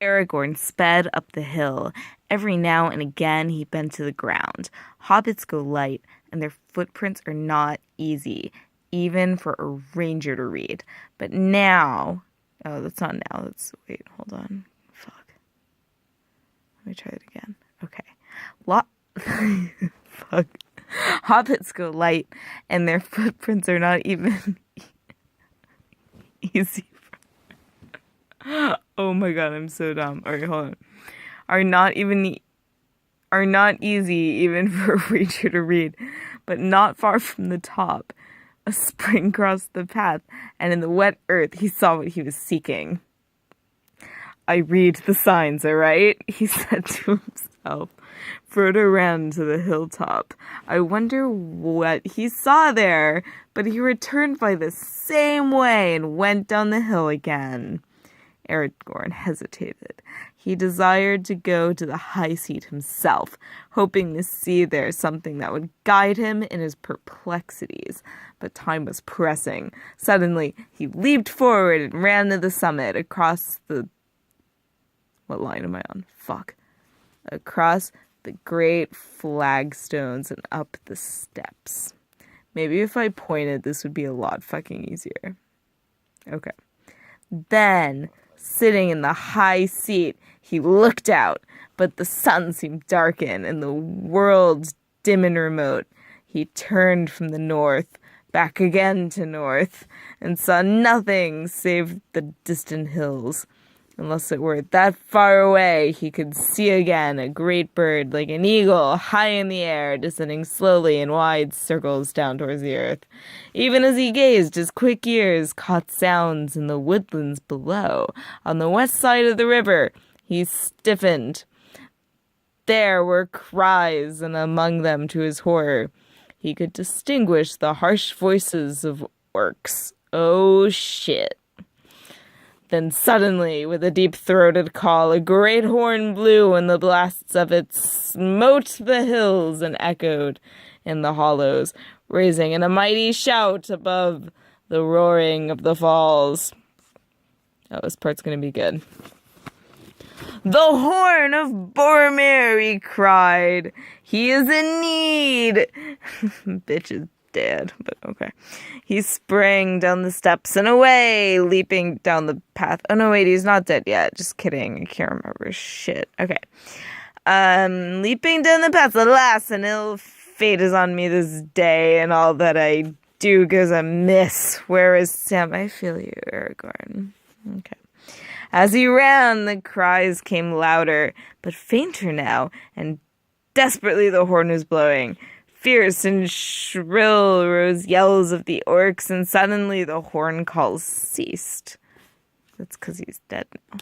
Aragorn sped up the hill. Every now and again he bent to the ground. Hobbits go light, and their footprints are not easy, even for a ranger to read. But now... Oh, that's not now. Wait, hold on. Fuck. Let me try it again. Okay. Fuck. Hobbits go light, and their footprints are not even easy. Oh my god, I'm so dumb. Alright, hold on. Are not easy even for a reader to read, but not far from the top. A spring crossed the path, and in the wet earth he saw what he was seeking. I read the signs, alright? He said to himself. Frodo ran to the hilltop. I wonder what he saw there, but he returned by the same way and went down the hill again. Aragorn hesitated. He desired to go to the high seat himself, hoping to see there something that would guide him in his perplexities. But time was pressing. Suddenly, he leaped forward and ran to the summit, across the... What line am I on? Fuck. Across the great flagstones and up the steps. Maybe if I pointed, this would be a lot fucking easier. Okay. Then, sitting in the high seat, he looked out, but the sun seemed darkened and the world dim and remote. He turned from the north, back again to north, and saw nothing save the distant hills. Unless it were that far away, he could see again a great bird like an eagle high in the air, descending slowly in wide circles down towards the earth. Even as he gazed, his quick ears caught sounds in the woodlands below. On the west side of the river, he stiffened. There were cries, and among them, to his horror, he could distinguish the harsh voices of orcs. Oh shit. Then suddenly, with a deep-throated call, a great horn blew, and the blasts of it smote the hills and echoed in the hollows, raising in a mighty shout above the roaring of the falls. Oh, this part's gonna be good. The horn of Boromir, he cried. He is in need. Bitch is dead, but okay. He sprang down the steps and away, leaping down the path. Oh no, wait, he's not dead yet. Just kidding. I can't remember shit. Okay. Leaping down the path. Alas, an ill fate is on me this day, and all that I do goes amiss. Where is Sam? I feel you, Aragorn. Okay. As he ran, the cries came louder, but fainter now, and desperately the horn was blowing. Fierce and shrill rose yells of the orcs, and suddenly the horn calls ceased. That's because he's dead now.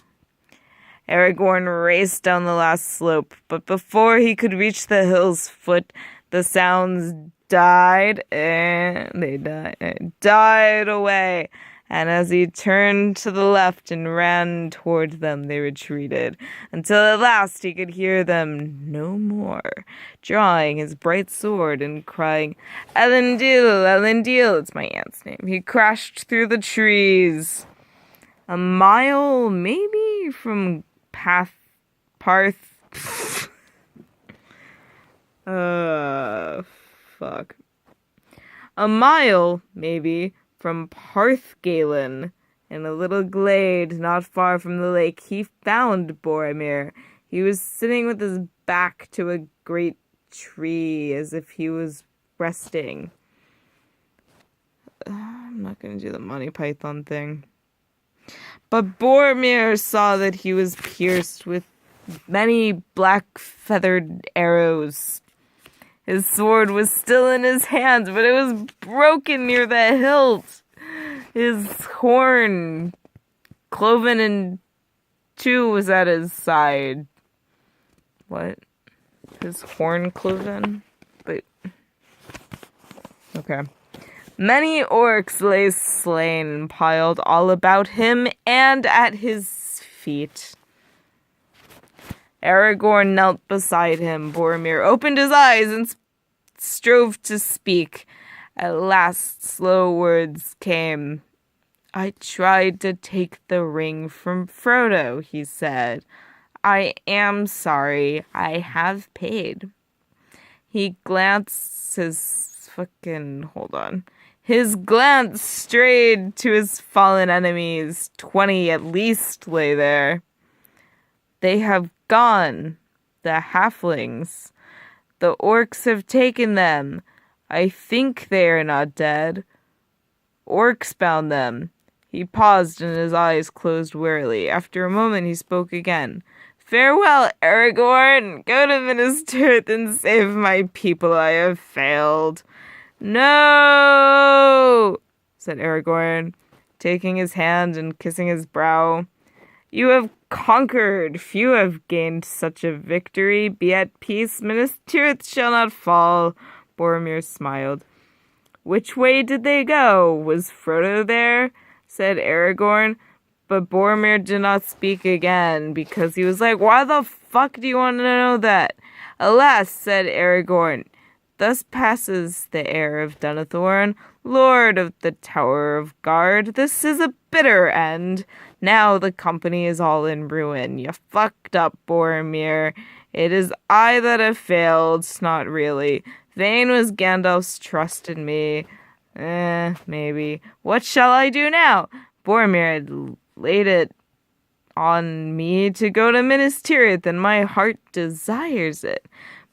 Aragorn raced down the last slope, but before he could reach the hill's foot, the sounds died, and they died away. And as he turned to the left and ran toward them, they retreated, until at last he could hear them no more, drawing his bright sword and crying, Elendil, Elendil, it's my aunt's name. He crashed through the trees. A mile, maybe, from Parth. Fuck. A mile, maybe, from Parthgalen, in a little glade not far from the lake, he found Boromir. He was sitting with his back to a great tree, as if he was resting. I'm not going to do the Monty Python thing. But Boromir saw that he was pierced with many black-feathered arrows. His sword was still in his hands, but it was broken near the hilt. His horn, cloven in two, was at his side. What? His horn cloven? Wait. Okay. Many orcs lay slain and piled all about him and at his feet. Aragorn knelt beside him. Boromir opened his eyes and strove to speak. At last, slow words came. I tried to take the ring from Frodo, he said. I am sorry. I have paid. He glanced hold on. His glance strayed to his fallen enemies. 20 at least lay there. They have gone. The halflings. The orcs have taken them. I think they are not dead. Orcs bound them. He paused and his eyes closed wearily. After a moment he spoke again. Farewell, Aragorn. Go to Minas Tirith and save my people. I have failed. No, said Aragorn, taking his hand and kissing his brow. You have conquered. Few have gained such a victory. Be at peace. Minas Tirith shall not fall. Boromir smiled. Which way did they go? Was Frodo there? Said Aragorn. But Boromir did not speak again, because he was like, why the fuck do you want to know that? Alas, said Aragorn, thus passes the heir of Denethor, lord of the Tower of Guard. This is a bitter end. Now the company is all in ruin. You fucked up, Boromir. It is I that have failed. Not really. Vain was Gandalf's trust in me. Maybe. What shall I do now? Boromir had laid it on me to go to Minas Tirith, and my heart desires it.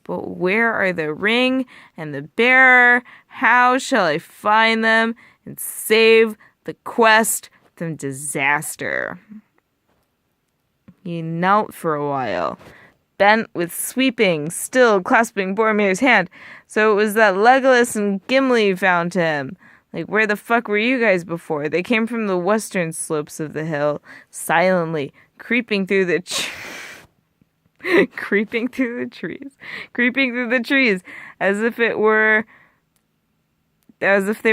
But where are the ring and the bearer? How shall I find them and save the quest from disaster? He knelt for a while, bent with sweeping, still clasping Boromir's hand. So it was that Legolas and Gimli found him. Like, where the fuck were you guys before? They came from the western slopes of the hill, silently, creeping through the trees, as if they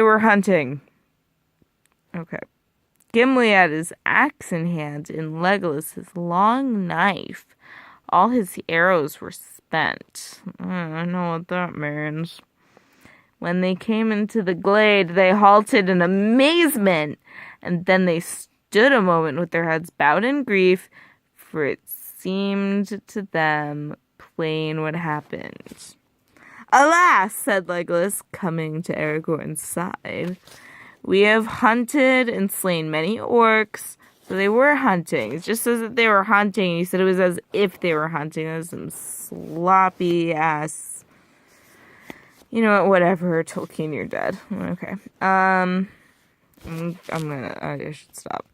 were hunting. Okay. Gimli had his axe in hand, and Legolas his long knife. All his arrows were spent. I don't know what that means. When they came into the glade, they halted in amazement, and then they stood a moment with their heads bowed in grief, for it seemed to them plain what happened. Alas, said Legolas, coming to Aragorn's side, we have hunted and slain many orcs. So they were hunting. It just says that they were hunting. He said it was as if they were hunting. That's some sloppy ass. You know what? Whatever. Tolkien, you're dead. Okay. I should stop.